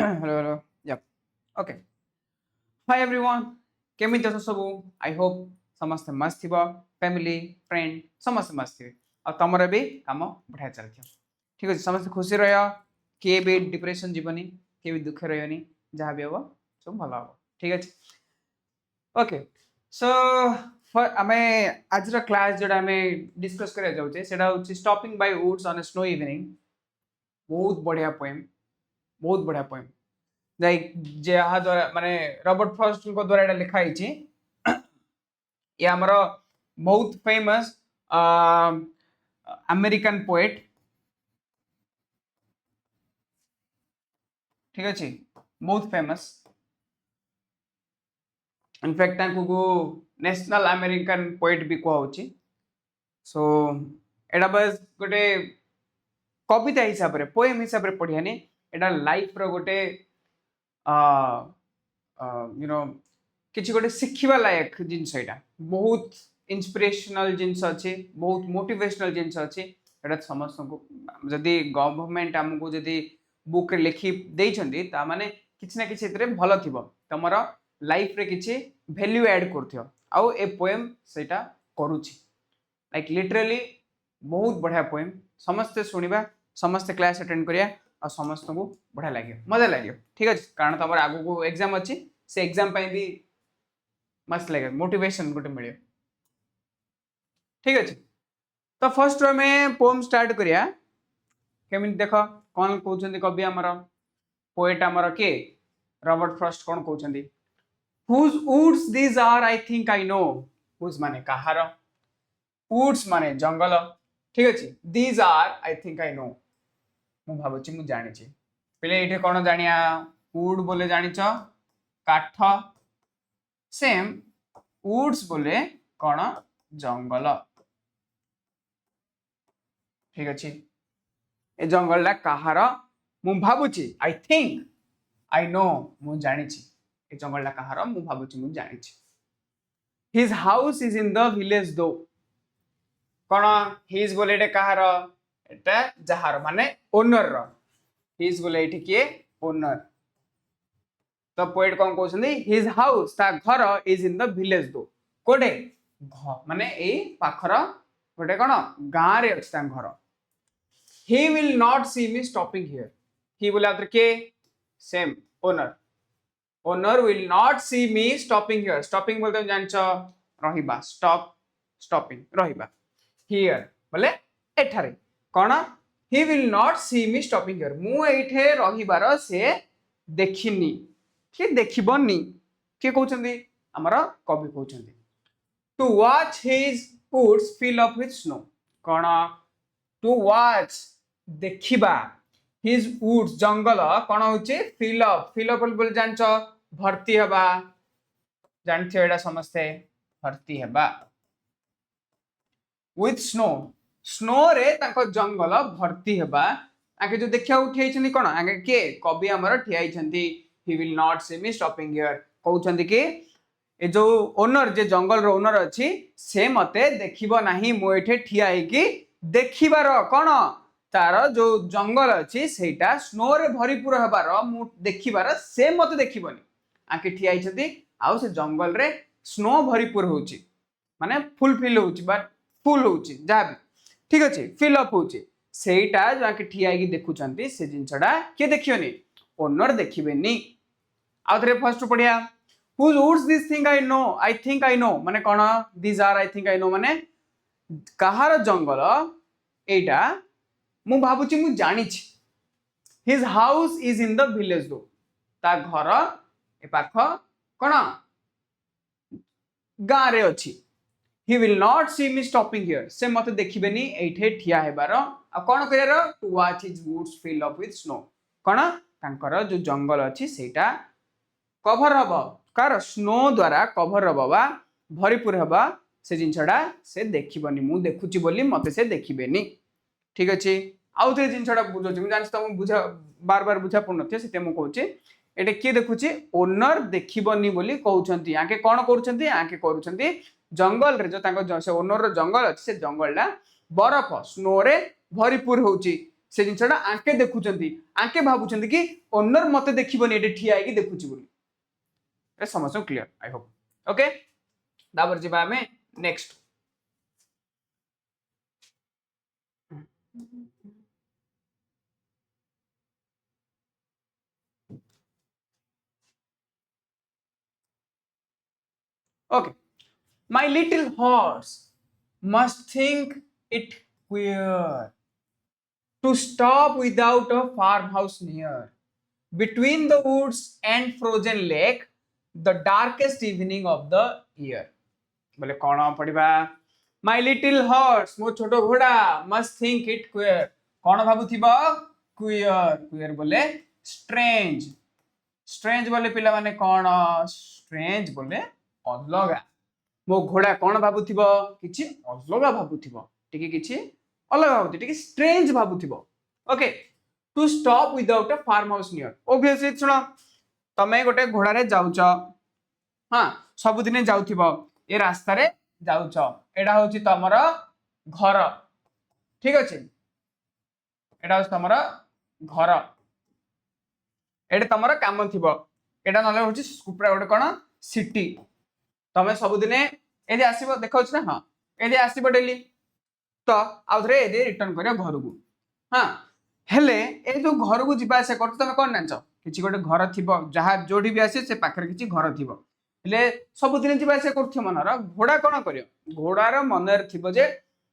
hello, hello. Yep. Okay. Hi everyone. केମିତି ଅଛ ସବୁ? I hope ସମସ୍ତେ ମସ୍ତ ଥିବ ଫ୍ୟାମିଲି ଫ୍ରେଣ୍ଡ ସମସ୍ତେ ମସ୍ତ ଥିବେ ଆଉ ତମର ବି କାମ ବଢ଼ିଆ ଚାଲିଥିବ ଠିକ ଅଛି ସମସ୍ତେ ଖୁସି ରହ କିଏ ବି ଡିପ୍ରେସନ ଯିବନି କିଏ ବି ଦୁଃଖ ରହିବନି ଯାହା ବି ହବ ସବୁ ଭଲ ହବ ଠିକ ଅଛି ଓକେ ସୋ ଆମେ ଆଜିର କ୍ଲାସ୍ ଯୋଉଟା ଆମେ ଡିସ୍କସ୍ କରିବା ଯାଉଛେ ସେଟା ହଉଛି stopping Bai Woods on a snow evening ବହୁତ ବଢ଼ିଆ ପୋଏମ୍ ବହୁତ ବଢ଼ିଆ ପୋଏମ୍ लाइक जहाँ द्वारा माने रॉबर्ट फ्रॉस्ट को द्वारा एटा लिखा है ये हमर बहुत फेमस अमेरिकन पोएट ठीक अच्छे बहुत फेमस इनफैक्ट को नेशनल अमेरिकन पोएट भी कहुची सो एटा बस गोटे कविता हिसाब रे पोएम हिसाब रे पढ़ियानी एटा लाइफ रो गोटे यू नो किसी गोटे शिखा लायक जिनस यहाँ बहुत इन्स्पिरेशनल जिनस अच्छे बहुत मोटिवेशनल जिनस अच्छे यहाँ समस्त को जदि गवर्नमेंट आमको जदि बुक लिखि देइछंती ता माने किछि ना किछि एतरे भलो थिबो तमरो लाइफ रे किछि वैल्यू ऐड करथियो आउ ए पोएम सेटा करूछि लाइक लिटरली बहुत बढ़िया पोएम समस्ते सुनिबा समस्ते क्लास अटेंड करिया और समस्त को बढ़िया लगे मजा लगे ठीक अच्छे कारण तुम आगू को एग्जाम अच्छी से एग्जाम भी मस्त लगे मोटिवेशन गोटे मिले ठीक अच्छे तो फर्स्ट आम पोएम स्टार्ट करिया केमी देख कौन कहते कवि आमर पोएट आमर किए रॉबर्ट फ्रॉस्ट कौन कहते whose woods these are I think I know whose माने कहार वुड्स माने जंगल ठीक अच्छे these are I think I know मु भावुची मु जानी पे ये कौन जानिया वुड बोले जानिच काठ सेम वुड्स बोले कौन जंगल ठीक अच्छे ए जंगल कहार मु भावुची आई थिंक आई नो मु जानी ए जंगल कहार मु भावुची मु जानी his house is in the village दो कौन हिज बोले एटे कहार एटा जहार माने ओनर रो हिज बोले एठी किए ओनर तो पोएट कौन कहउछंदी हिज हाउस ता घर इज इन द विलेज दो कोडे माने ए पाखर गोटे कौन गाँ रे अछि ता घर he will not see me stopping here ही बोले आदर के same owner owner will not see me stopping here stopping बोलते जानछ रहिबा स्टॉप स्टॉपिंग रहिबा हियर बोले एठारे कौन he will not see me stopping here मु एठे रहिबार से देखिनी कि देखिबनी के कहउछंदी हमर कवि कहउछंदी to watch his woods fill up with snow कौन टू वॉच देखिबा हिज वुड्स जंगल कौन होचे फिल अप बोल जानछ भर्ती हेबा जानछ एडा समस्ते भर्ती हेबा विथ स्नो स्नो रे ताको जंगल भर्ती हेबा आगे जो देखिया उठियाइछंदी कोन आगे के कवि हमर ठियाइछंदी he will not see me stopping here कहउछंदी कि ए जो ओनर जे जंगल रो ओनर अछि से मते देखिबो नाही मो एठे ठिया हेकी देखिबार कोन तार जो जंगल अछि सेटा स्नो रे भरीपूर हेबार मु देखिबार से मते देखिबोनी आके ठियाइछंदी आउ से जंगल रे स्नो भरीपूर होउची माने फुलफिल होउची बट फुल होउची जा भी ठीक अच्छे फिल अप होउची सेटा जाके ठिया की देखुचंती से जिनसडा के देखियोनी ओनर देखिबेनी आउथरे फर्स्ट पढ़िया whose woods this thing I think I know माने कोन this are I think I know माने कहार जंगल एटा मु भाबुची मु जानी छी his house is in the village though ता घर ए पाख कोन गाँ रे अछि he will not see me stopping here से मते देखिबेनी एठे ठिया हेबार आ कोन करियार to watch his woods fill up with snow कोन तांकर जो जंगल अछि सेटा कवर हबो कार स्नो द्वारा कवर हबो बा भरीपूर हबा से जिनछडा से देखिबनी मु देखुची बोली मते से देखिबेनी ठीक अछि आउ ते जिनछडा बुझोची मु जानस त मु बुझा बार बार बुझा पड़नथि सेते मु कहूची एटे के देखुची ओनर देखिबनी बोली कहउछंती आके कोन करूछंती आके करूछंती जंगल रे जो तांको से ओनर रो जंगल अछि से जंगलला बरफ स्नो रे भरीपूर होउची से जिनटा आंके देखुचंती आंके भाबुचंती कि ओनर मते देखिबनी एटे ठिया है कि देखुची बोली ए समझ क्लियर आई होप ओके दाबर जिबा हमें next okay my little horse must think it queer to stop without a farmhouse near. Between the woods and frozen lake, the darkest evening of the year. बोले कौन पढ़ा My little horse मो छोटो घोड़ा must think it queer. कौन भाबुथिबा queer queer बोले strange strange बोले पिला माने कौन strange बोले अलगा मो घोड़ा कौन भाबुथिबो किछि अलगा भाबुथिबो टिके किछि अलगा भाबुथि टिके स्ट्रेंज भाबुथिबो okay to stop without a farm house near obviously सुनो तमे गोटे घोड़ा रे जाउछ हां सब दिन जाउथिबो ए रास्ता रे जाउछ एडा होछि तमर घर ठीक अछि एडा होछि तमर घर एडे तमर काम थिबो एडा नले होछि सुपरा गोटे कोन सिटी तमे सब दिन एदे आसीबो देखौ छ ना हां एदे आसीबो डेली तो आउ थरे एदे रिटर्न करियो घर को हां हेले ए जो घर को जिबा से करत तमे कोन नांचो किछि गोटे घर थिबो जहा जोडी भी आसी से पाखरे किछि घर थिबो हेले सब दिन जिबा से करथि मनर घोड़ा कोन करियो घोड़ार मनर थिबो जे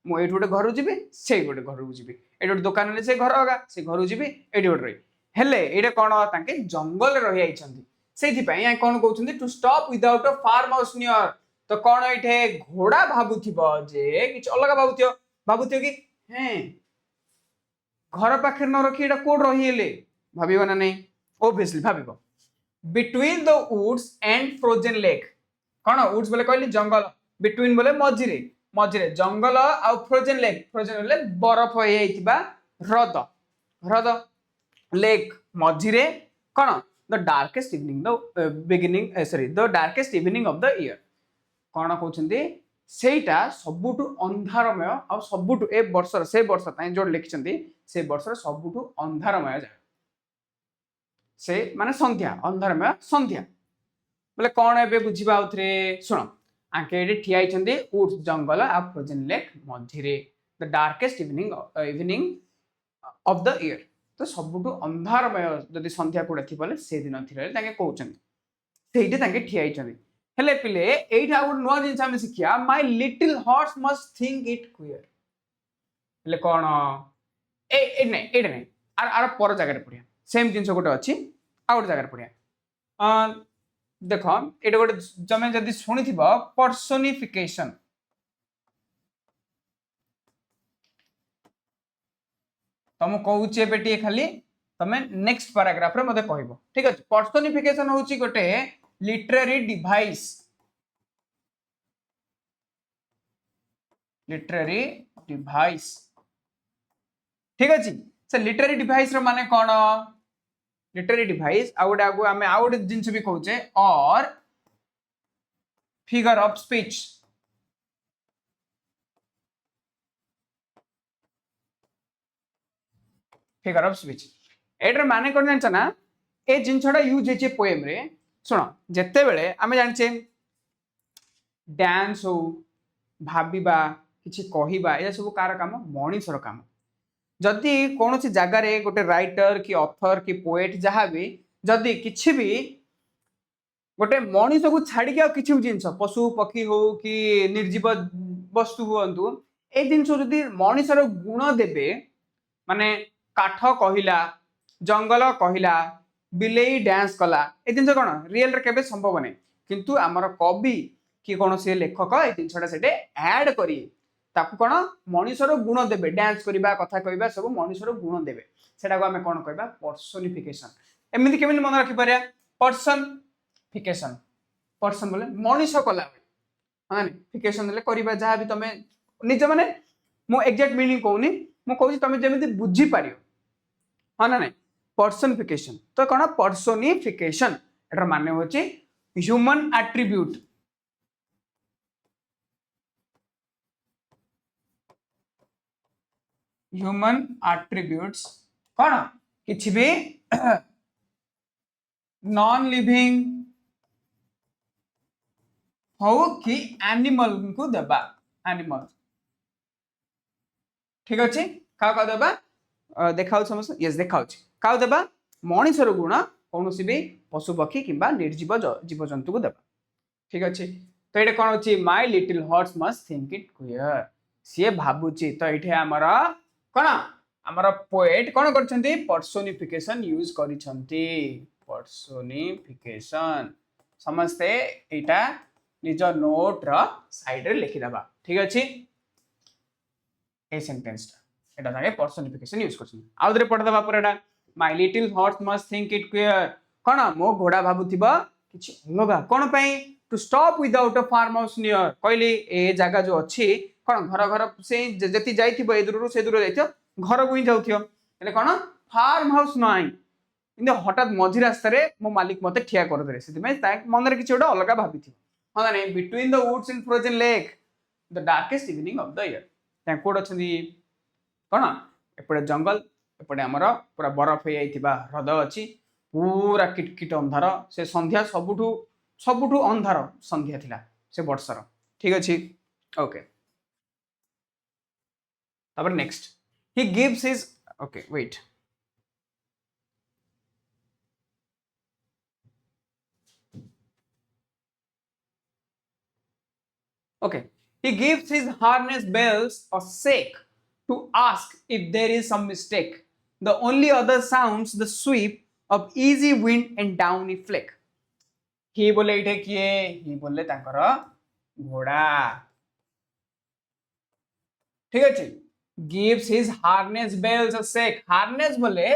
मो एठु गोटे घर जिबी से गोटे घर को जिबी एठु गोटे दुकान ले से घर होगा से घर जिबी एठु गोटे रही हेले एडे कोन ताके जंगल रहि आइछंती सेथि पई कोन कहउछंती to stop without a farm house near तो कौन ये घोड़ा भाबुथिबो जे किछ अलग भाबुथियो कि हैं घर पाखे न रखी एटा कोड रहिएले भाबिबो ना नहीं ऑब्वियसली भाबिबो between the woods and frozen lake कौन वुड्स बोले कहली जंगल बिटवीन बोले मझिरे मझिरे जंगल आ फ्रोजन बोले बरफ हो जाइतिबा ह्रद ह्रद लेक मझिरे कौन the darkest evening the beginning sorry the darkest evening of the year कौन कहते सेटा सबुठु अंधारमय आ सबुठु ए वर्षर से वर्ष ताई जो लिखिसंती से वर्षर सबुठु अंधारमय जाय से माने संध्या अंधारमय संध्या बोले कौन एबे बुझिबा आउथरे सुनो आके एडी ठिया आइचंदी वुड्स जंगल आ फ्रोजन लेक मझिरे the darkest evening of the year तो सबुठु अंधारमय जदि संध्या कोडा थि बोले से दिन थिले ताके कहउचंदी सेइटे ताके ठिया आइचंदी हेले पिले एइठा गुड नुआ जिंस हम सिखिया my little horse must think it queer हेले कोन ए नहीं आर पर जगह रे पड़िया सेम जिंस गोटे अछि आउट जगह रे पड़िया देखो एटा गोटे जमे जदी सुनिथिबो पर्सोनिफिकेशन तम कहूची बेटी खाली तमे नेक्स्ट पैराग्राफ रे मते कहबो ठीक अछि पर्सोनिफिकेशन होची गोटे लिटरेरी डिवाइस ठीक अछि से लिटरेरी डिवाइस रो माने कोन लिटरेरी डिवाइस आउट आगु हमें आउट जिंस भी कहूचे और figure of speech figure of speech एटर माने कोन जानछ ना ए जिंसडा यूज हेचे पोएम रे सुनो जेते बेले आमे जानछे डांस हो भाबिबा किछि कहिबा ए सब कार काम मणिसर काम जदि कौन सी जगार गोटे राइटर कि ऑथर कि पोएट जहाँ भी जदि किछि भी गोटे मनीष को छाड़ी किसी भी जिनस पशु पक्षी हो कि निर्जीव वस्तु हूँ ए जिनस जदि मनीषर गुण देवे माने काठ कहला जंगल कहला बिलेई डांस कला ए जिनस कौन रियल रे केबे संभव नहीं किंतु आमर कवि कि कौन से लेखक ए जिनसटा से ऐड करी ताकू कौन मनीषर गुण देवे डांस करवा कथा कहवा सब मनीषर गुण देवे सेटा को आमे कौन कहबा पर्सोनिफिकेशन एमिति केमिति मन रखि पारिया पर्सनफिकेशन पर्सन बोले मनीष कला हां फिकेशन ले करबा जहा भी तमे निज माने मो एग्जैक्ट मीनिंग कहूनी मो कहूची तमे जेमिति बुझी पारियो हां ना नहीं पर्सनिफिकेशन तो कौन पर्सोनिफिकेशन एटर माने होची ह्यूमन एट्रिब्यूट ह्यूमन आट्रिब्यूट्स कौन किछि भी नॉन लिविंग हो कि एनिमल को देबा एनिमल ठीक अच्छे क्या देबा देखा समस्त यस देखा क्या देबा मनीषर गुण कौन भी पशु पक्षी किंबा निर्जीव जीवजंतु को देबा ठीक अच्छे तो ये कौन अच्छी my little horse must think it clear सी भावुची तो ये आमर कौन आमर पोएट कौन करछंती पर्सोनिफिकेशन यूज करिछंती पर्सोनिफिकेशन समस्ते एटा निज नोट रो साइड रे लिखि दबा ठीक अछि ए सेंटेंस एटा ताके पर्सोनिफिकेशन यूज करछन आउ दरे पढ दबा पुराटा my little horse must think it clear कौन मो घोड़ा भाबुथिबा किछि अलगा कौन पई to stop without a farm house near कहली ए जगह जो अच्छी कौन घर घर से जति जाइथिबो ए दूरରୁ से दूर जाइथियो घर को ही जाउथियो એટલે कौन फार्म हाउस नाही इंदे हठात मझी रास्ता रे मो मालिक मते ठिया कर देले सेति में ता मन रे किछि ओडा अलगा भाबिथियो हां नहीं between the woods in frozen lake the darkest evening of the year ता कोड अछंदी कौन एपटे जंगल एपटे हमर पूरा बरफ हो जाइथिबा ह्रद अछि पूरा किटकिट अंधार से संध्या सबुठू सबुठू अंधार संध्या थिला से वर्षर ठीक अछि ओके तब next he gives his okay wait okay he gives his harness bells a shake to ask if there is some mistake the only other sounds the sweep of easy wind and downy flick ही बोले इठे किए ही बोले तांकर घोड़ा ठीक अछि gives his harness bells a shake harness बोले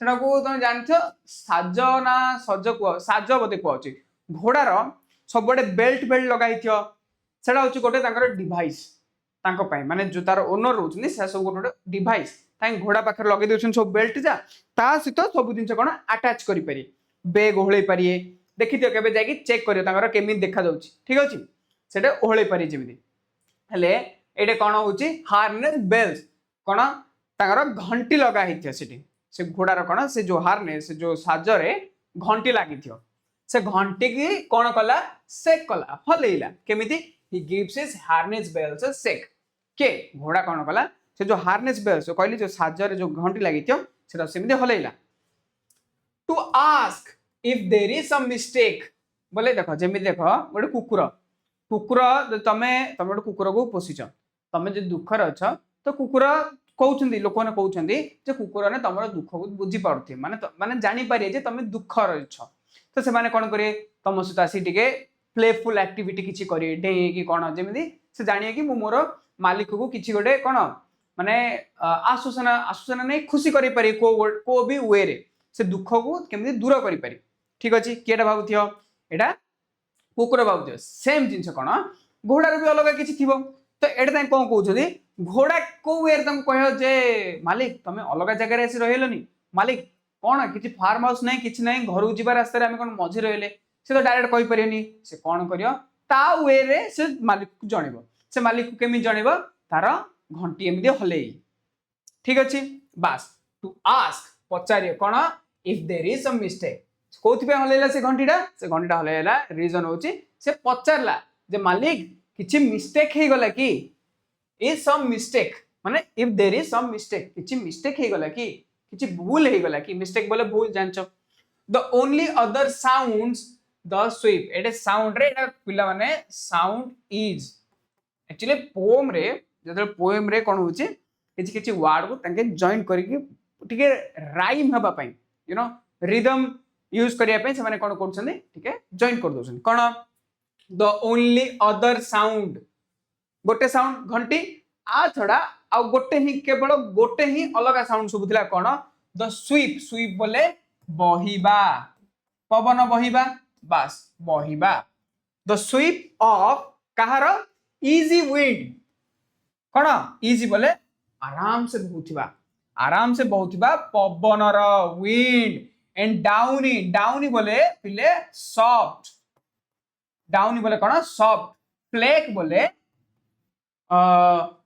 सेटा को तुम जानथो साज ना सज को साज बोते कहछि घोड़ार सब बडे बेल्ट बेल्ट लगाइथियो सेटा होची गोटे तांकर डिवाइस तांको पई माने जो तार ओनर रहउछनी से सब गोटे डिवाइस ताई घोड़ा पाखर लगे देउछन सब बेल्ट जा ता सहित सब दिन कोन अटैच करि पारि बैग ओहळे पारिए देखि दियो केबे जाकी चेक करियो तांकर केमि देखा जाउची ठीक अछि सेटा ओहळे पारि जेमिति हेले एटे कोन होची हार्नेस बेल्स कोन तांकर घंटी लगा हिथियो सेठी से घोड़ार कोन से जो हार्नेस जो साजरे घंटी लागिथियो से घंटी की कोन कला सेक कला हलेइला केमिति he gives his harness bells a shake के घोड़ा कोन कला से जो हार्नेस बेल्स कहली जो साजरे जो घंटी लागिथियो सेटा सेमिति हलेइला to ask if there is some mistake बोले देखो जेमि देखो गोटे कुकुर कुकुर तमे तमे गोटे कुकुर को पोसिछ तमे जे दुखर अछ तो कुकुर कहउछंदी लोक ने कहउछंदी जे कुकुर ने तमरो दुख को बुझी पाउथि माने जानि पारे जे तमे दुखर अछ तो से माने कोन करे तम सहित आसी टिके प्लेफुल एक्टिविटी किछि करी डे कि कोन जेमिति से जानिए कि मु मोर मालिक को किछि गोटे कोन माने आश्वासन आश्वासन नै खुशी करि पारि को भी वे रे से दुख को केमिति दूर करि पारि ठीक अछि केटा भाबुथियो एटा कुकुर भाबुथियो सेम जिंस कोन घोड़ा भी अलग किछि थिबो तो एटा ताई कोन कहउछथि घोड़ा को वे तम कहयो जे मालिक तमे अलग जगह रे आसी रहलेनी मालिक कोन किछि फार्म हाउस नै किछि नै घर जिबा रास्ता रे हम कोन मझी रहले से तो डायरेक्ट कहि परियनी से कोन करियो ता वे रे से मालिक को जणिबो से मालिक को केमि जणिबो तार घंटी एमि हलेई ठीक अछि बस टू आस्क पचारियो कोन if there is some mistake कोथि पे हलेला से घंटीटा हलेला रीजन होची से पचारला जे मालिक किछि मिस्टेक हे गला कि इज सम मिस्टेक माने if there is some mistake किछि मिस्टेक हे गला कि किछि भूल हे गला कि मिस्टेक बोले भूल जानचो the only other sounds the sweep एटे साउंड रे एटा पिला माने साउंड इज एक्चुअली पोएम रे जदर पोएम रे कोन होची किछि किछि वर्ड को ताके जॉइन करिके टिके राइम हबा पई यू नो रिदम यूज करिया पे से माने कोन करछन ठीक है जॉइन कर दोछन कोन द ओनली अदर साउंड गोटे साउंड घंटी आ छडा आ गोटे ही केवल गोटे ही अलग साउंड सुबुथिला कोन द स्वीप स्वीप बोले बहिबा पवन बहिबा बस बहिबा द स्वीप ऑफ कहार इजी विंड कोन इजी बोले आराम से बहुथिबा पवनर विंड एंड डाउनी डाउनी बोले पिले सॉफ्ट डाउनी बोले कोन सॉफ्ट फ्लेक बोले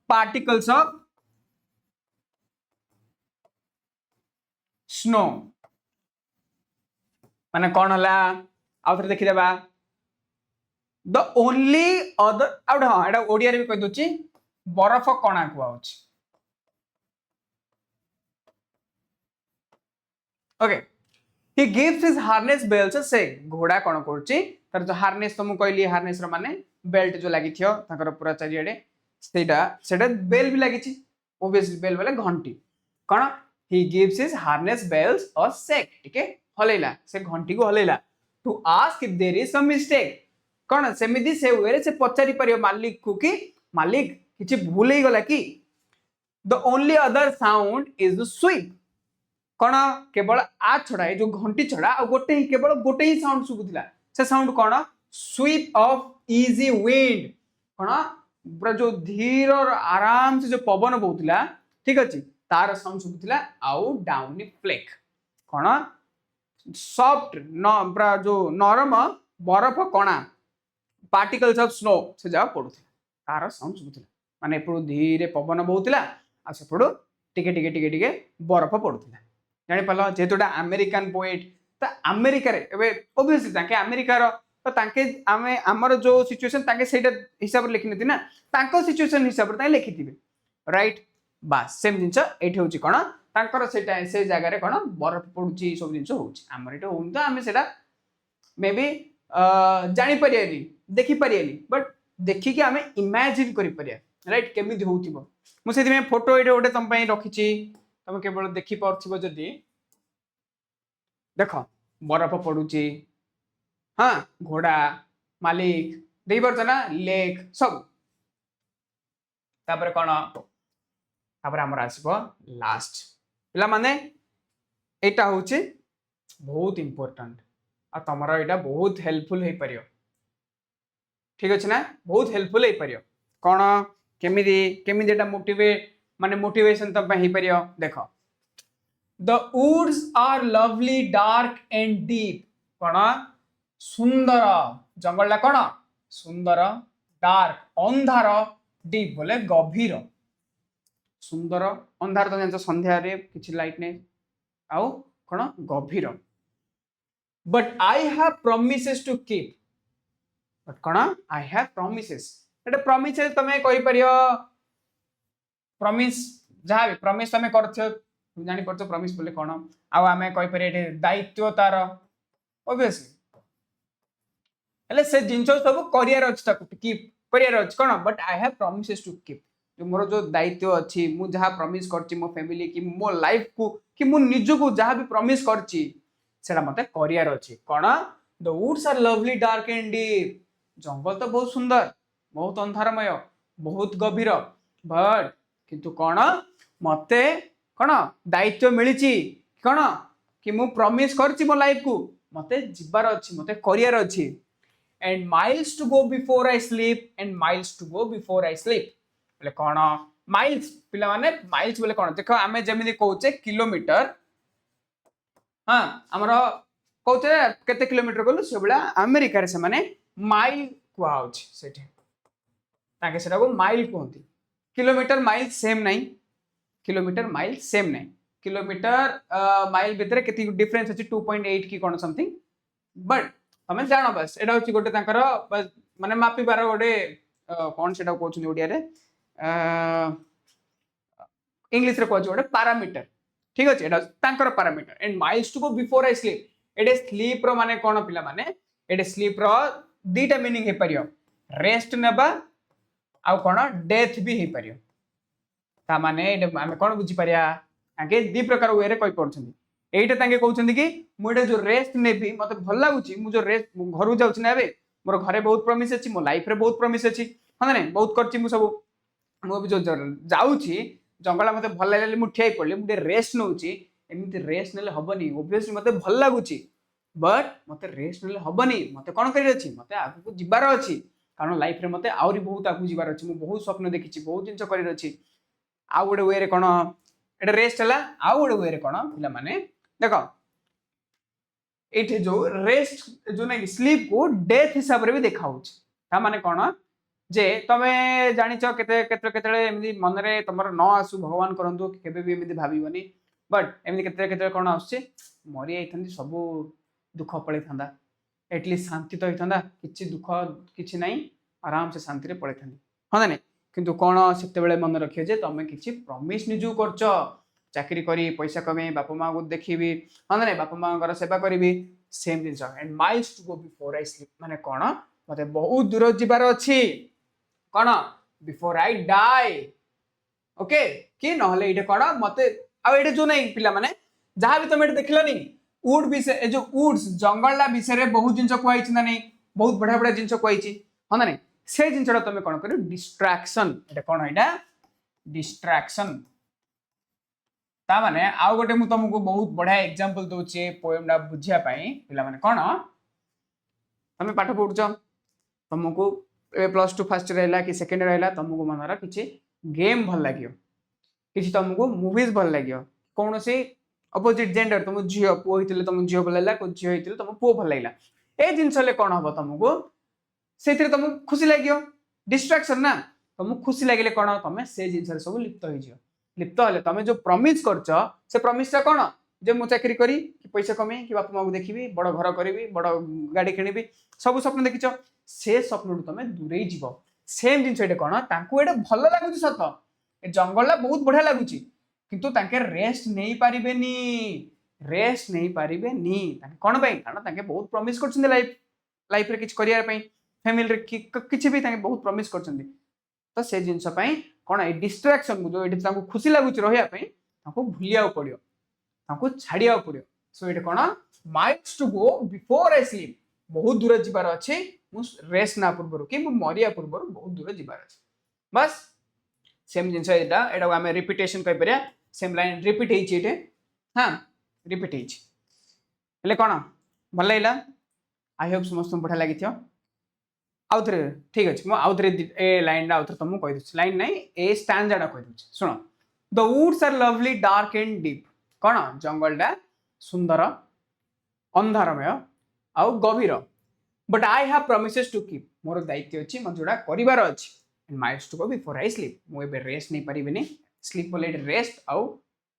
पार्टिकल्स ऑफ स्नो माने कौन हला आउ थे देखिदेबा द ओनली अदर आउट हाँ एटा ओडिया रे भी कहि दोची बरफ कणा कुआउची okay he gives his harness bells a shake घोड़ा कौन करची तार जो हार्नेस तो मु कहली हार्नेस रो माने बेल्ट जो लागि थियो ताकर पूरा चारियाडे सेटा बेल भी लागि छि ओबियसली बेल वाला घंटी कौन he gives his harness bells a shake ठीक है हलेला से घंटी को हलेला to ask if there is some mistake कौन सेमिदी से वेरे से पचारि परियो मालिक को कि मालिक किछि भूल ही गला कि the only other sound is the sweep कौन केवल आ छड़ा जो घंटी छड़ा गोटे ही केवल गोटे ही साउंड सुबुथिला से साउंड कौन स्वीप ऑफ इजी विंड कौन पूरा जो धीर और आराम से जो पवन बहुथिला ठीक अछि तार साउंड सुबुथिला आउ डाउनी फ्लेक कौन सॉफ्ट न पूरा जो नरम बरफ कणा पार्टिकल्स ऑफ स्नो से जा पडुथिला तार साउंड सुबुथिला माने एपडु धीरे पवन बहुथिला आ सेपडु टिके टिके टिके टिके बरफ पडुथिला जानी पाल जेहेतुटा अमेरिकन पोएट तो अमेरिका रे एबे ओबियसली ताके अमेरिका रो तो ताके आमे हमर जो सिचुएशन ताके सेटा हिसाब रे लिखि नथि ना ताको सिचुएशन हिसाब रे ताके लिखिथिबे राइट बस सेम जिंस एठी होची कोन तांकर सेटा से जगह रे कोन बरफ पडुची सब जिंस होची हमर एटा होन तो आमे सेटा मे बी जानि परियानी देखि परियानी बट देखि कि आमे इमेजिन करि परिया राइट केमिति होउथिबो मु सेति में फोटो एटे ओटे तम पई रखिची तुम केवल देखी पार्थिव जदि देख बरफ पड़ुची हाँ घोड़ा मालिक देख पार्छ ना लेक सब तापर कौन तापर हमर आसीबो लास्ट पिला माने एटा होची बहुत इंपोर्टेंट आ तमरा एटा बहुत हेल्पफुल हे परियो ठीक अछि ना बहुत हेल्पफुल हे परियो कौन केमिदी केमिदी एटा मोटिवेट माने मोटिवेशन तब ही परियो देखो the woods are lovely dark and deep कौन सुंदर जंगल कौन सुंदर डार्क अंधार डीप बोले गभीर सुंदर अंधार तो जान संध्या रे किछि लाइट नै आउ कौन गभीर but I have promises to keep but कौन आई हैव प्रॉमिसेस एटा प्रॉमिसेस तमे कहि परियो प्रॉमिस जहाँ भी प्रॉमिस तमे करथियो जानि परछो प्रॉमिस बोले कोन आ आमे कहि परे एटे दायित्व तार ऑब्वियसली एले से जिंचो सब करियर अछि ताकू कीप करियर अछि कोन but I have promises to keep जो मोर जो दायित्व अछि मु जहाँ प्रॉमिस करछि मो फैमिली की मो लाइफ को कि मु निज को जहाँ भी प्रॉमिस करछि सेटा मते करियर अछि कोन the woods are lovely dark and deep जंगल तो बहुत सुंदर बहुत अंधारमय बहुत गभीर बट किंतु कौन मते कौन दायित्व मिली कौन कि मु प्रॉमिस करछि मो लाइफ को मते जिबार अछि मते करियर अछि and miles to go before I sleep and miles to go before I sleep बोले कौन माइल्स पिला माने माइल्स बोले कौन देखो आमे जेमिति कहूचे किलोमीटर हां हमरो कहूचे केते किलोमीटर बोलु से बला अमेरिका रे से माने माइल कुआउछ सेठी ताके सेटा को माइल कहंती किलोमीटर माइल सेम नहीं किलोमीटर माइल सेम नहीं किलोमीटर माइल भितर केती डिफरेंस अछि 2.8 की कोन समथिंग बट हमें जानो बस एटा होची गोटे तांकर माने मापी बार गोटे कोन सेटा कहउछ ओडिया रे इंग्लिश रे कहउछ गोटे पैरामीटर ठीक अछि एटा तांकर parameter and miles to go before I sleep एटे स्लीप रो माने कोन पिला माने एटे स्लीप रो दीटा मीनिंग हे परियो रेस्ट नेबा आ कोन डेथ भी हे परियो ता माने आमे कोन बुझी परिया आगे दी प्रकार वे रे कहि पड़छन्ती एइटा तांगे कहउछन्ती कि मु एटा जो रेस्ट नेबी मते भल लागुची मु जो रेस्ट घरु जाउछ ना एबे मोर घरे बहुत प्रॉमिस अछि मो लाइफ रे बहुत प्रॉमिस अछि हां नै बहुत करछि मु सब मु भी जो जाउची जंगला मते भल लागले मु ठियाई पड़ले मु रेस्ट नउची एमिति रेस्ट नेले हबनी ऑब्वियसली मते भल लागुची बट मते रेस्ट नेले हबनी मते कोन करि अछि मते आगु को जिबार अछि कारण लाइफ रे मते आउरी बहुत आगु जिबार अछि मु बहुत स्वप्न देखिछि बहुत जिंस करि अछि आ गोटे वे रे कोन एटा रेस्ट हला आ गोटे वे रे कोन पिला माने देखो एठे जो रेस्ट जो नै स्लीप को डेथ हिसाब रे भी देखा होछ ता माने कोन जे तमे जानिछ केते केते केते एमिति मन रे तमर न आसु भगवान करंतु केबे भी एमिति भाबिबनी बट एमती केते कौन आसुचे मरी जाइथांती सब दुख पड़े था एटलिस्ट शांति तो होता किसी दुख किसी ना आराम से शांति पड़े था हाँ ना किंतु कौन से मन रखिए जे तुम किसी प्रमिश निजू कर चाकरी करी पैसा कमे बापा माँ को देखी हाँ ना बापा माँ सेवा करी सेम जिन and miles to go before I sleep माने कौन मत बहुत दूर जीवार अच्छी कौन बिफोर आई डाई ओके कि नहले ये कौन मत आटे जो नहीं पिला माने जहाँ भी तुम ये देखलनी वुड विषय जो वुड्स जंगल विषय बहुत जिन कही ना नहीं बहुत बढ़िया बढ़िया जिन कही हाँ ना नहीं से जिनटा तुम कौन कर डिस्ट्राक्शन ये कौन यहाँ डिस्ट्राक्शन ताने आउ गोटे मुझे तुमको बहुत बढ़िया एग्जांपल दूचे पोएमटा बुझापी पे कौन तुम पाठ पढ़ुच तुमको +2 फर्स्ट रहा कि सेकेंड रहा तुमको मनर किसी गेम भल लगे कि तुमको मुवीज भल लगे कौन से अपोजिट जेंडर तुम झील पुओ होते तुम झील भल लगा झील होते तुम पुओ भल लगा ए जिनस कौन हम तुमको से तुमको खुशी लगे डिस्ट्राक्शन ना तुमको खुशी लगे कौन तुम से जिन सब लिप्त हो लिप्त हेल्ले तुम जो प्रमिश कर प्रमिशा कौन जे मुझे चाकरी करी कि पैसा कमे कि बापा माँ को देखी बड़ घर करी बड़ गाड़ी किणी सब स्वप्न देखीच से स्वप्न तुम दूरे जीव सेम जिन कौन ये भल लगुच सत ए जंगल बहुत बढ़िया लगुच किंतु तांके रेस्ट नहीं पारे रेस्ट नहीं पारे कौन कारण बहुत प्रमिश कर लाइफ लाइफ रे किछ करियर पई फैमिली रे किछि भी बहुत प्रमिश कर तो से जिनस कौन ये डिस्ट्राक्शन को जो ये खुशी लगुच रही भूलिया पड़ो छाड़िया पड़ो सो ये कौन miles to go before I sleep बहुत दूर जीवार अच्छे रेस्ट ना पूर्व कि मरिया पूर्व बहुत दूर जीवार अच्छे बस सेम जिन यहाँ आम रिपिटेशन कहीपर सेम लाइन रिपीट होते हाँ रिपीट होते कौन भल लगे आई होप समस्त बढ़िया लगी आउ थे ठीक अच्छे मुझे आउ थे ए लाइन आउ थे तुमको कहीदे लाइन ना ए स्टांजाटा कहीदे शुण the woods are lovely dark and deep कौन जंगलटा सुंदर अंधारमय आउ गभीर but I have promises to keep मोर दायित्व अच्छी मैं जोड़ा करार अच्छी miles to go before I sleep मुझे रेस्ट नहीं पारिनी स्लीप बोले रेस्ट आउ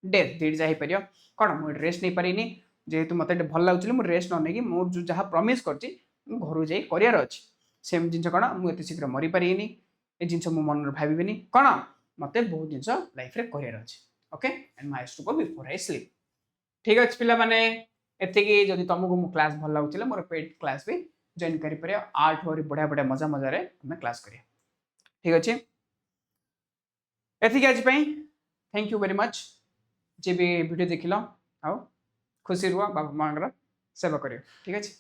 डेथ दुईटा हो पार कौन मुझे रेस्ट नहीं पारिनी जेहेतु मत भल लगुच मुझे रेस्ट न नहीं मोर जो जहाँ प्रमिश कर घर जा करार अच्छी सेम जिन कौन मुझे शीघ्र मरी पारे ये जिन मो मन भावी कौन मत बहुत जिन लाइफ रे करार अच्छे okay and miles to go before I sleep ठीक अच्छे पे मैंने एति जब तुमको मो क्लास भल लगुला मोर पेड क्लास भी जॉइन कर आठ बढ़िया बढ़िया मजा मजा आम क्लास करिया ठीक अच्छे एति आज थैंक यू वेरी मच जे भी वीडियो देख लो आओ खुशी रुआ बापा माँ सेवा करियो ठीक अच्छे।